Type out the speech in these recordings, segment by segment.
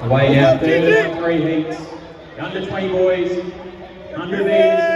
Away now, third of 3 heats. Under 20 boys, 100 metres.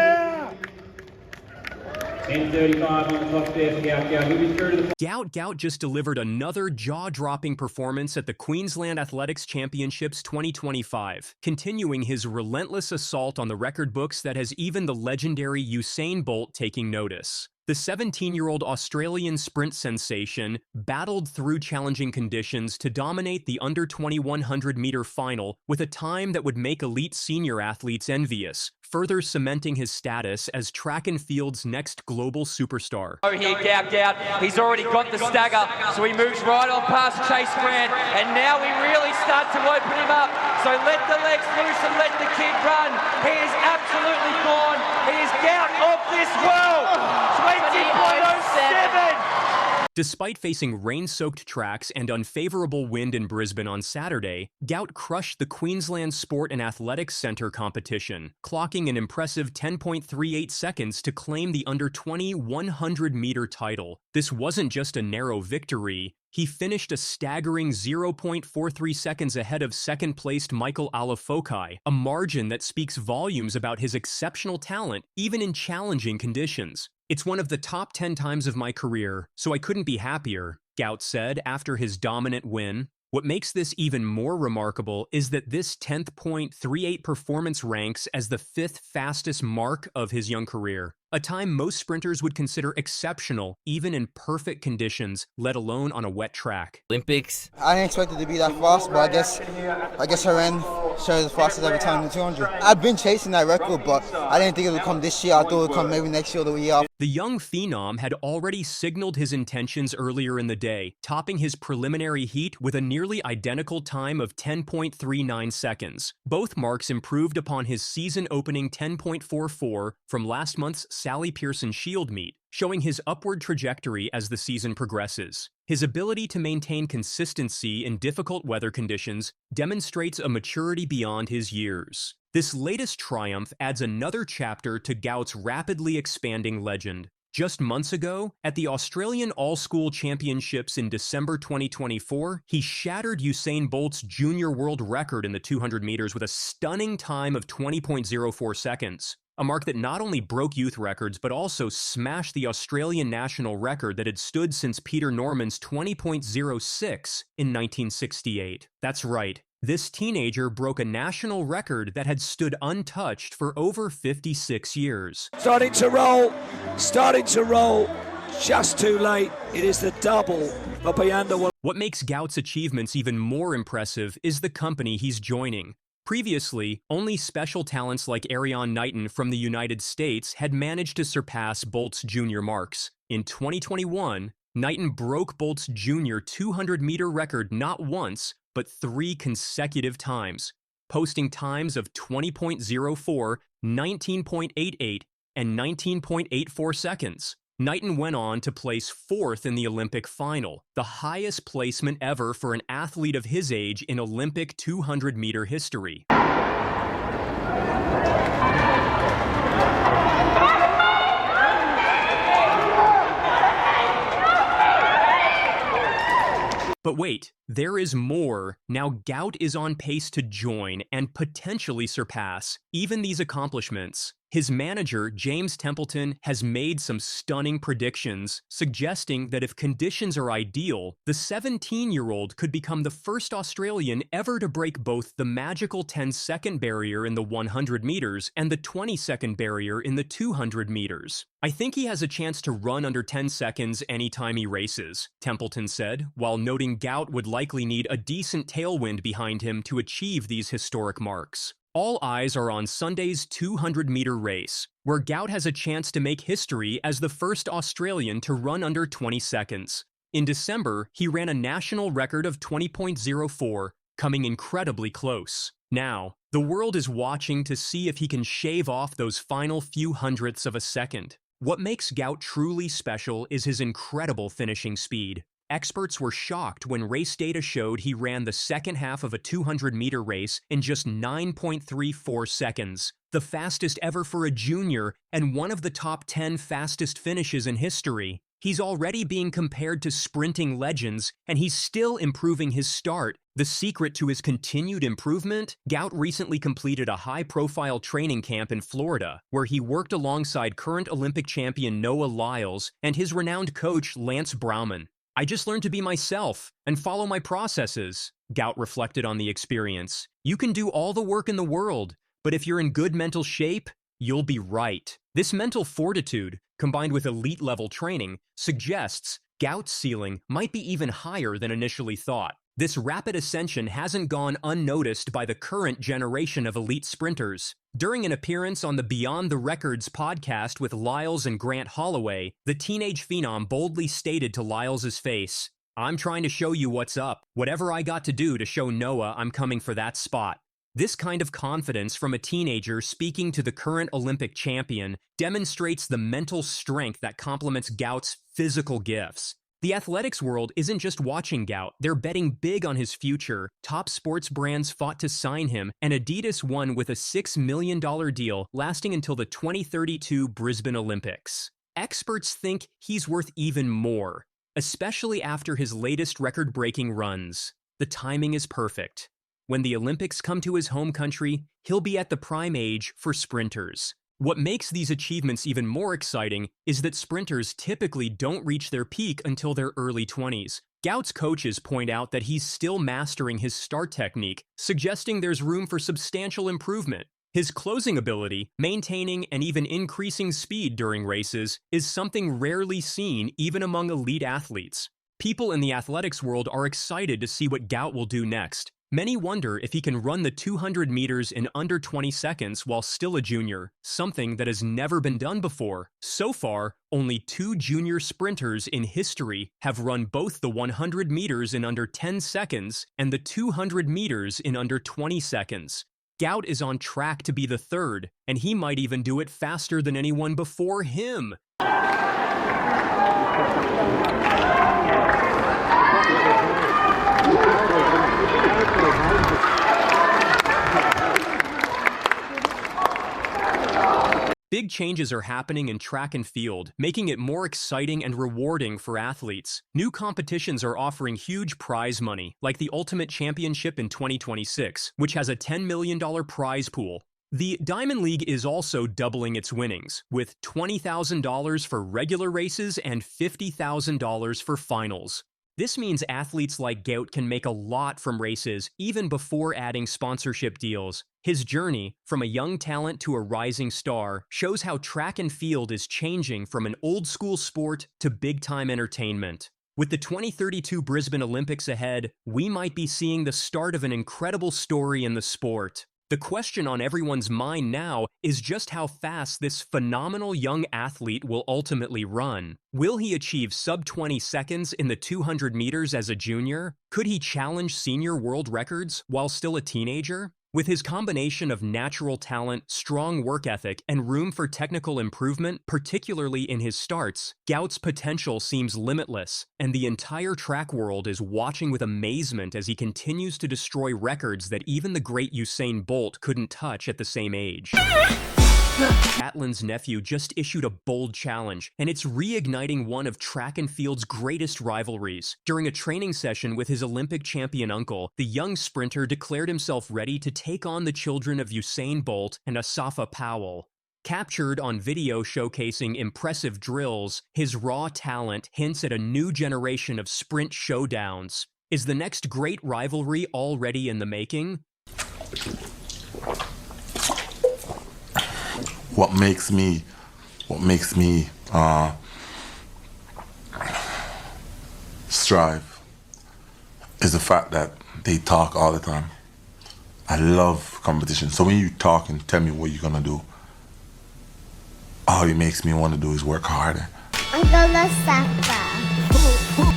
10:35 on the clock there for Gout Gout. Moving through to the Gout Gout just delivered another jaw-dropping performance at the Queensland Athletics Championships 2025, continuing his relentless assault on the record books that has even the legendary Usain Bolt taking notice. The 17-year-old Australian sprint sensation battled through challenging conditions to dominate the under 2100-meter final with a time that would make elite senior athletes envious, further cementing his status as track and field's next global superstar. Oh, here, Gout Gout. He's already got the stagger, so he moves right on past Chase Grant, and now we really start to open him up. So let the legs loose and let the kid run. He is absolutely gone. He is Gout of this world. 20.07. Despite facing rain-soaked tracks and unfavorable wind in Brisbane on Saturday, Gout crushed the Queensland Sport and Athletics Centre competition, clocking an impressive 10.38 seconds to claim the under-20 100-meter title. This wasn't just a narrow victory. He finished a staggering 0.43 seconds ahead of second-placed Michael Alafokai, a margin that speaks volumes about his exceptional talent, even in challenging conditions. "It's one of the top 10 times of my career, so I couldn't be happier," Gout said after his dominant win. What makes this even more remarkable is that this 10.38 performance ranks as the 5th fastest mark of his young career, a time most sprinters would consider exceptional even in perfect conditions, let alone on a wet track. Olympics. I didn't expect it to be that fast, but I guess her end shows the fastest every time in the 200. I've been chasing that record, but I didn't think it would come this year. I thought it would come maybe next year or the year after. The young phenom had already signaled his intentions earlier in the day, topping his preliminary heat with a nearly identical time of 10.39 seconds. Both marks improved upon his season-opening 10.44 from last month's Sally Pearson Shield meet, showing his upward trajectory as the season progresses. His ability to maintain consistency in difficult weather conditions demonstrates a maturity beyond his years. This latest triumph adds another chapter to Gout's rapidly expanding legend. Just months ago, at the Australian All-School Championships in December 2024, he shattered Usain Bolt's junior world record in the 200 meters with a stunning time of 20.04 seconds. A mark that not only broke youth records, but also smashed the Australian national record that had stood since Peter Norman's 20.06 in 1968. That's right. This teenager broke a national record that had stood untouched for over 56 years. Starting to roll, just too late. It is the double, but beyond the... What makes Gout's achievements even more impressive is the company he's joining. Previously, only special talents like Ariane Knighton from the United States had managed to surpass Bolt's junior marks. In 2021, Knighton broke Bolt's junior 200-meter record not once, but 3 consecutive times, posting times of 20.04, 19.88, and 19.84 seconds. Knighton went on to place 4th in the Olympic final, the highest placement ever for an athlete of his age in Olympic 200-meter history. But wait, there is more. Now Gout is on pace to join and potentially surpass even these accomplishments. His manager, James Templeton, has made some stunning predictions, suggesting that if conditions are ideal, the 17-year-old could become the first Australian ever to break both the magical 10-second barrier in the 100 meters and the 20-second barrier in the 200 meters. "I think he has a chance to run under 10 seconds anytime he races," Templeton said, while noting Gout would likely need a decent tailwind behind him to achieve these historic marks. All eyes are on Sunday's 200-meter race, where Gout has a chance to make history as the first Australian to run under 20 seconds. In December, he ran a national record of 20.04, coming incredibly close. Now, the world is watching to see if he can shave off those final few hundredths of a second. What makes Gout truly special is his incredible finishing speed. Experts were shocked when race data showed he ran the second half of a 200-meter race in just 9.34 seconds, the fastest ever for a junior and one of the top 10 fastest finishes in history. He's already being compared to sprinting legends, and he's still improving his start, The secret to his continued improvement? Gout recently completed a high-profile training camp in Florida, where he worked alongside current Olympic champion Noah Lyles and his renowned coach Lance Brauman. "I just learned to be myself and follow my processes," Gout reflected on the experience. "You can do all the work in the world, but if you're in good mental shape, you'll be right." This mental fortitude, combined with elite-level training, suggests Gout's ceiling might be even higher than initially thought. This rapid ascension hasn't gone unnoticed by the current generation of elite sprinters. During an appearance on the Beyond the Records podcast with Lyles and Grant Holloway, the teenage phenom boldly stated to Lyles' face, "I'm trying to show you what's up. Whatever I got to do to show Noah I'm coming for that spot." This kind of confidence from a teenager speaking to the current Olympic champion demonstrates the mental strength that complements Gout's physical gifts. The athletics world isn't just watching Gout, they're betting big on his future. Top sports brands fought to sign him, and Adidas won with a $6 million deal lasting until the 2032 Brisbane Olympics. Experts think he's worth even more, especially after his latest record-breaking runs. The timing is perfect. When the Olympics come to his home country, he'll be at the prime age for sprinters. What makes these achievements even more exciting is that sprinters typically don't reach their peak until their early 20s. Gout's coaches point out that he's still mastering his start technique, suggesting there's room for substantial improvement. His closing ability, maintaining and even increasing speed during races, is something rarely seen even among elite athletes. People in the athletics world are excited to see what Gout will do next. Many wonder if he can run the 200 meters in under 20 seconds while still a junior, something that has never been done before. So far, only 2 junior sprinters in history have run both the 100 meters in under 10 seconds and the 200 meters in under 20 seconds. Gout is on track to be the third, and he might even do it faster than anyone before him. Big changes are happening in track and field, making it more exciting and rewarding for athletes. New competitions are offering huge prize money, like the Ultimate Championship in 2026, which has a $10 million prize pool. The Diamond League is also doubling its winnings, with $20,000 for regular races and $50,000 for finals. This means athletes like Gout can make a lot from races even before adding sponsorship deals. His journey, from a young talent to a rising star, shows how track and field is changing from an old-school sport to big-time entertainment. With the 2032 Brisbane Olympics ahead, we might be seeing the start of an incredible story in the sport. The question on everyone's mind now is just how fast this phenomenal young athlete will ultimately run. Will he achieve sub-20 seconds in the 200 meters as a junior? Could he challenge senior world records while still a teenager? With his combination of natural talent, strong work ethic, and room for technical improvement, particularly in his starts, Gout's potential seems limitless, and the entire track world is watching with amazement as he continues to destroy records that even the great Usain Bolt couldn't touch at the same age. Gatlin's nephew just issued a bold challenge, and it's reigniting one of track and field's greatest rivalries. During a training session with his Olympic champion uncle, the young sprinter declared himself ready to take on the children of Usain Bolt and Asafa Powell. Captured on video showcasing impressive drills, his raw talent hints at a new generation of sprint showdowns. Is the next great rivalry already in the making? What makes me strive is the fact that they talk all the time. I love competition. So when you talk and tell me what you're gonna do, all it makes me want to do is work harder.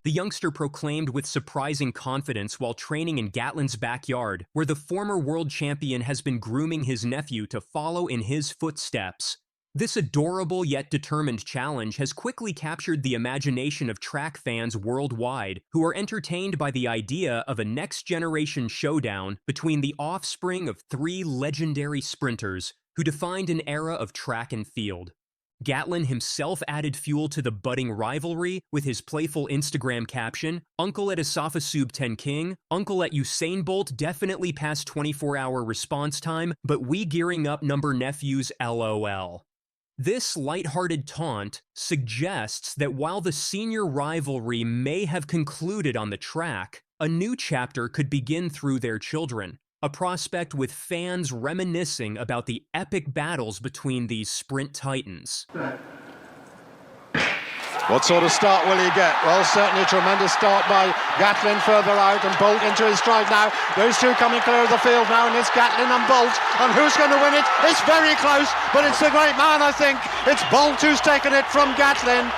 The youngster proclaimed with surprising confidence while training in Gatlin's backyard, where the former world champion has been grooming his nephew to follow in his footsteps. This adorable yet determined challenge has quickly captured the imagination of track fans worldwide, who are entertained by the idea of a next-generation showdown between the offspring of 3 legendary sprinters who defined an era of track and field. Gatlin himself added fuel to the budding rivalry with his playful Instagram caption, "Uncle at Asafasub 10 King, Uncle at Usain Bolt definitely past 24-hour response time, but we gearing up number nephews LOL." This lighthearted taunt suggests that while the senior rivalry may have concluded on the track, a new chapter could begin through their children, a prospect with fans reminiscing about the epic battles between these sprint titans. What sort of start will he get? Well, certainly a tremendous start by Gatlin further out and Bolt into his stride now. Those two coming clear of the field now, and it's Gatlin and Bolt. And who's going to win it? It's very close, but it's the great man, I think. It's Bolt who's taken it from Gatlin.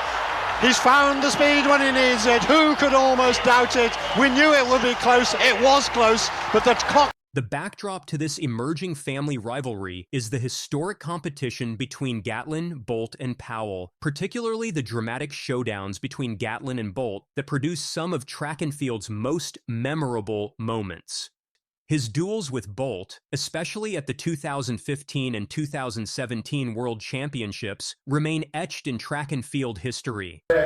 He's found the speed when he needs it. Who could almost doubt it? We knew it would be close. It was close, but the clock... The backdrop to this emerging family rivalry is the historic competition between Gatlin, Bolt, and Powell, particularly the dramatic showdowns between Gatlin and Bolt that produce some of track and field's most memorable moments. His duels with Bolt, especially at the 2015 and 2017 World Championships, remain etched in track and field history. Well,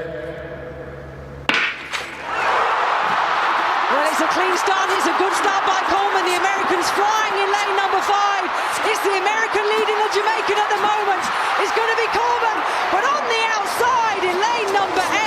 it's a clean start. It's a good start by Coleman. The American's flying in lane number 5. It's the American leading the Jamaican at the moment. It's going to be Coleman, but on the outside in lane number 8,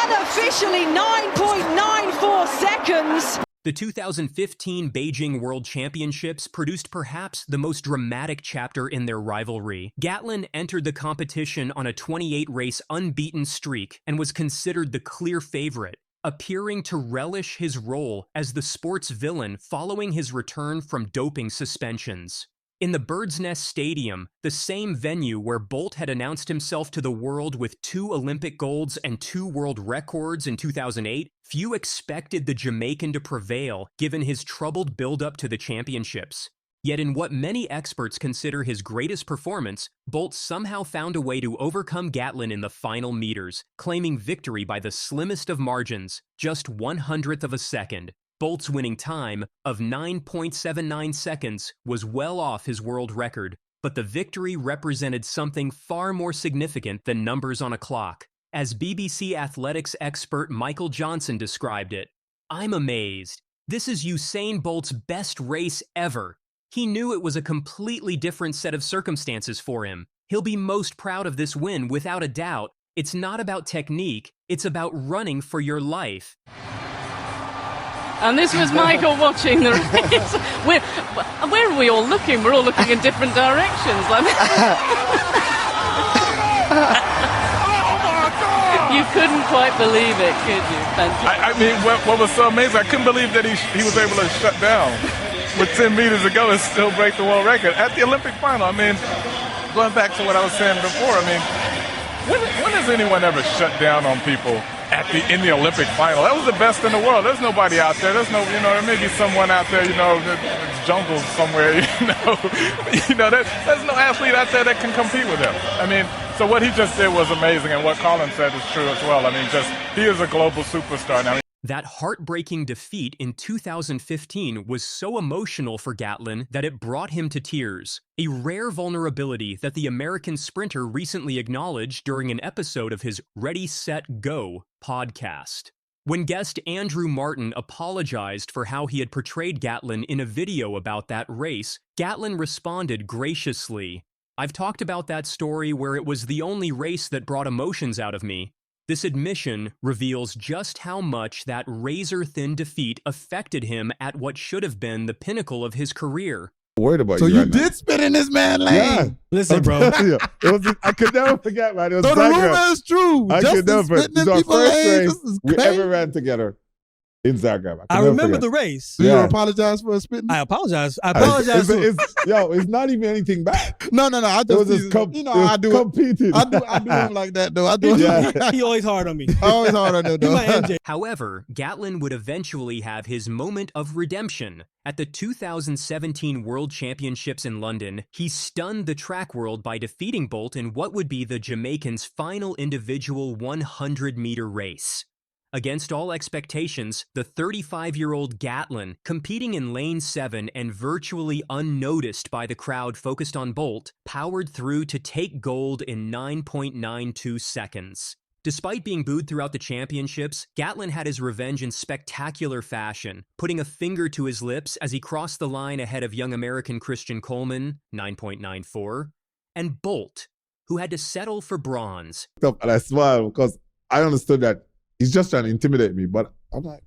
unofficially 9.94 seconds. The 2015 Beijing World Championships produced perhaps the most dramatic chapter in their rivalry. Gatlin entered the competition on a 28-race unbeaten streak and was considered the clear favorite, appearing to relish his role as the sports villain following his return from doping suspensions. In the Bird's Nest Stadium, the same venue where Bolt had announced himself to the world with 2 Olympic golds and 2 world records in 2008, few expected the Jamaican to prevail given his troubled build-up to the championships. Yet in what many experts consider his greatest performance, Bolt somehow found a way to overcome Gatlin in the final meters, claiming victory by the slimmest of margins, just 1/100th of a second. Bolt's winning time of 9.79 seconds was well off his world record, but the victory represented something far more significant than numbers on a clock. As BBC athletics expert Michael Johnson described it, "I'm amazed. This is Usain Bolt's best race ever. He knew it was a completely different set of circumstances for him. He'll be most proud of this win without a doubt. It's not about technique, it's about running for your life." And this was Michael watching the race. Where are we all looking? We're all looking in different directions. You couldn't quite believe it, could you? I mean, what was so amazing, I couldn't believe that he was able to shut down with 10 meters to go and still break the world record at the Olympic final. I mean, going back to what I was saying before, I mean, when has anyone ever shut down on people in the Olympic final? That was the best in the world. There's nobody out there. There's no, there may be someone out there, jungle somewhere, there's no athlete out there that can compete with him. I mean, so what he just did was amazing, and what Colin said is true as well. I mean, he is a global superstar now. That heartbreaking defeat in 2015 was so emotional for Gatlin that it brought him to tears, a rare vulnerability that the American sprinter recently acknowledged during an episode of his Ready, Set, Go podcast. When guest Andrew Martin apologized for how he had portrayed Gatlin in a video about that race, Gatlin responded graciously, "I've talked about that story where it was the only race that brought emotions out of me." This admission reveals just how much that razor-thin defeat affected him at what should have been the pinnacle of his career. Worried about so you right did now. spit in this man's lane. Yeah. Listen, bro. I could never forget, man. It was so the rumor is true. I could never forget. This is our first race we ever ran together in Zagreb. I remember the race. Do you apologize for spitting? I apologize. It's not even anything bad. No. I just, I do competing. I do him like that, though. I do. Yeah. He always hard on me. Always hard on him, though. However, Gatlin would eventually have his moment of redemption. At the 2017 World Championships in London, he stunned the track world by defeating Bolt in what would be the Jamaican's final individual 100-meter race. Against all expectations, the 35-year-old Gatlin, competing in lane 7 and virtually unnoticed by the crowd focused on Bolt, powered through to take gold in 9.92 seconds. Despite being booed throughout the championships, Gatlin had his revenge in spectacular fashion, putting a finger to his lips as he crossed the line ahead of young American Christian Coleman, 9.94, and Bolt, who had to settle for bronze. And I smile because I understood that he's just trying to intimidate me, but I'm not.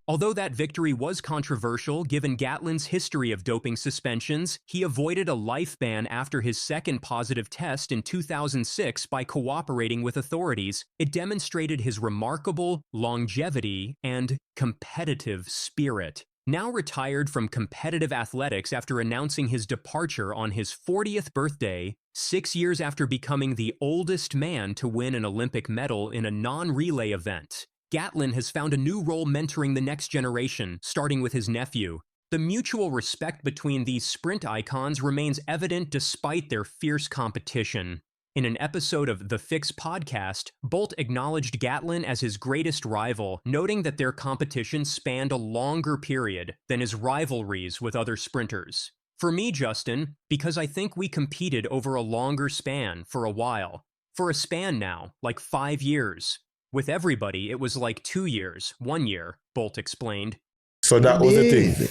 Although that victory was controversial given Gatlin's history of doping suspensions, he avoided a life ban after his second positive test in 2006 by cooperating with authorities. It demonstrated his remarkable longevity and competitive spirit. Now retired from competitive athletics after announcing his departure on his 40th birthday, 6 years after becoming the oldest man to win an Olympic medal in a non-relay event, Gatlin has found a new role mentoring the next generation, starting with his nephew. The mutual respect between these sprint icons remains evident despite their fierce competition. In an episode of The Fix podcast, Bolt acknowledged Gatlin as his greatest rival, noting that their competition spanned a longer period than his rivalries with other sprinters. For me, Justin, because I think we competed over a longer span for a while. For a span now, like 5 years. With everybody, it was like 2 years, 1 year, Bolt explained. So that was the thing.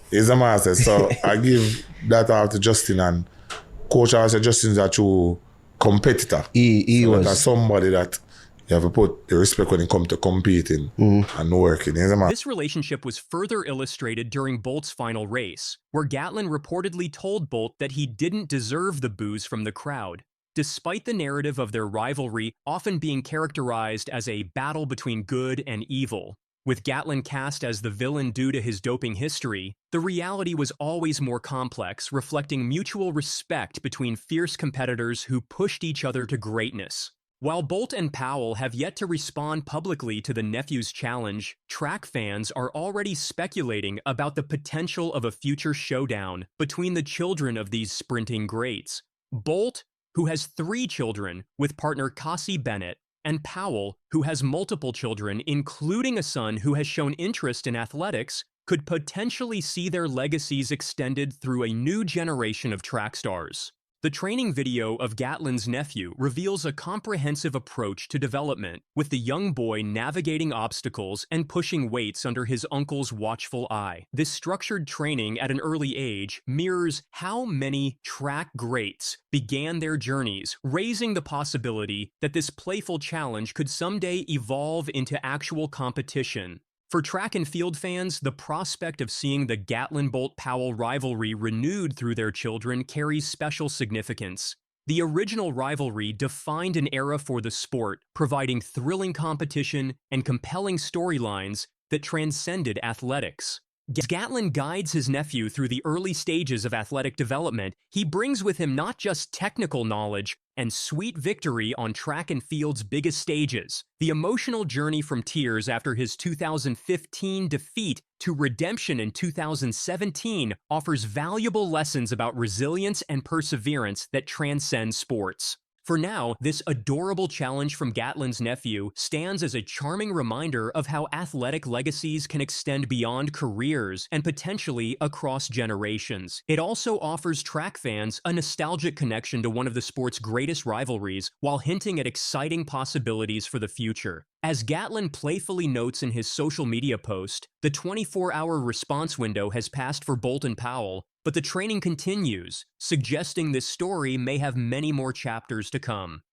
He's a master. So I give that out to Justin, and Coach also Justin's a true competitor. He so was that's somebody that you have to put the respect when it comes to competing and working. This relationship was further illustrated during Bolt's final race, where Gatlin reportedly told Bolt that he didn't deserve the boos from the crowd. Despite the narrative of their rivalry often being characterized as a battle between good and evil, with Gatlin cast as the villain due to his doping history, the reality was always more complex, reflecting mutual respect between fierce competitors who pushed each other to greatness. While Bolt and Powell have yet to respond publicly to the nephew's challenge, track fans are already speculating about the potential of a future showdown between the children of these sprinting greats. Bolt, who has 3 children with partner Cassie Bennett, and Powell, who has multiple children, including a son who has shown interest in athletics, could potentially see their legacies extended through a new generation of track stars. The training video of Gatlin's nephew reveals a comprehensive approach to development, with the young boy navigating obstacles and pushing weights under his uncle's watchful eye. This structured training at an early age mirrors how many track greats began their journeys, raising the possibility that this playful challenge could someday evolve into actual competition. For track and field fans, the prospect of seeing the Gatlin-Bolt-Powell rivalry renewed through their children carries special significance. The original rivalry defined an era for the sport, providing thrilling competition and compelling storylines that transcended athletics. As Gatlin guides his nephew through the early stages of athletic development, he brings with him not just technical knowledge and sweet victory on track and field's biggest stages. The emotional journey from tears after his 2015 defeat to redemption in 2017 offers valuable lessons about resilience and perseverance that transcend sports. For now, this adorable challenge from Gatlin's nephew stands as a charming reminder of how athletic legacies can extend beyond careers and potentially across generations. It also offers track fans a nostalgic connection to one of the sport's greatest rivalries, while hinting at exciting possibilities for the future. As Gatlin playfully notes in his social media post, the 24-hour response window has passed for Bolt and Powell, but the training continues, suggesting this story may have many more chapters to come.